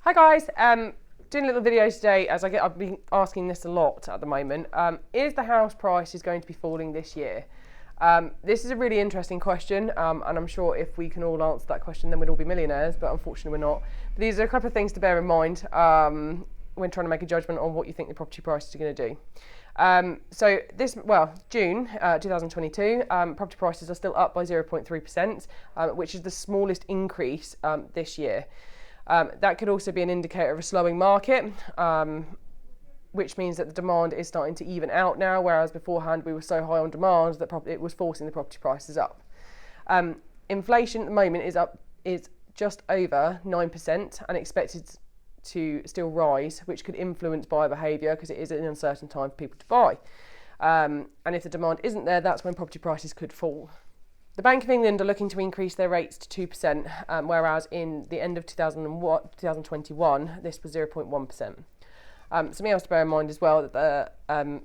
Hi guys, doing a little video today as I've been asking this a lot at the moment. Is the house prices going to be falling this year? This is a really interesting question, and I'm sure if we can all answer that question then we'd all be millionaires, but unfortunately we're not. But these are a couple of things to bear in mind when trying to make a judgment on what you think the property prices are going to do. June 2022, property prices are still up by 0.3%, which is the smallest increase this year. That could also be an indicator of a slowing market, which means that the demand is starting to even out now, whereas beforehand we were so high on demand that it was forcing the property prices up. Inflation at the moment is just over 9% and expected to still rise, which could influence buyer behaviour because it is an uncertain time for people to buy. And if the demand isn't there, that's when property prices could fall. The Bank of England are looking to increase their rates to 2%, whereas in the end of 2021, this was 0.1%. Something else to bear in mind as well, that the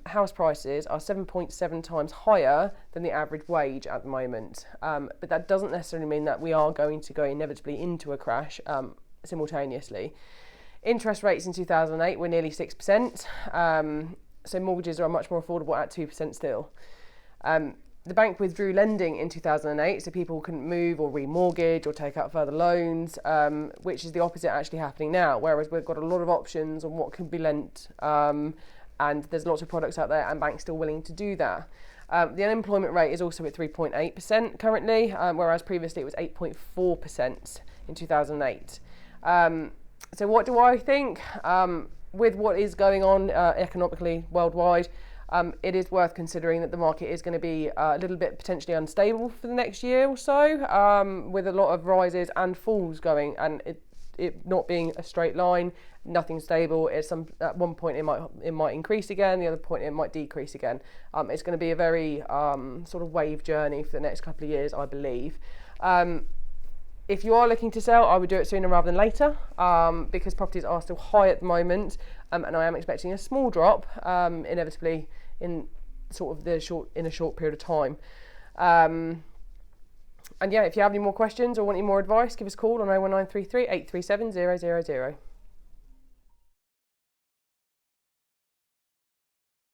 house prices are 7.7 times higher than the average wage at the moment. But that doesn't necessarily mean that we are going to go inevitably into a crash simultaneously. Interest rates in 2008 were nearly 6%, so mortgages are much more affordable at 2% still. The bank withdrew lending in 2008, so people couldn't move or remortgage or take out further loans, which is the opposite actually happening now, whereas we've got a lot of options on what can be lent, and there's lots of products out there and banks still willing to do that. The unemployment rate is also at 3.8% currently, whereas previously it was 8.4% in 2008. So what do I think? With what is going on economically worldwide, it is worth considering that the market is going to be a little bit potentially unstable for the next year or so, with a lot of rises and falls going, and it not being a straight line, nothing stable. At one point it might increase again, the other point it might decrease again. It's going to be a very sort of wave journey for the next couple of years, I believe. If you are looking to sell, I would do it sooner rather than later, because properties are still high at the moment, and I am expecting a small drop, inevitably in sort of a short period of time. And yeah, if you have any more questions or want any more advice, give us a call on 01933 837 000.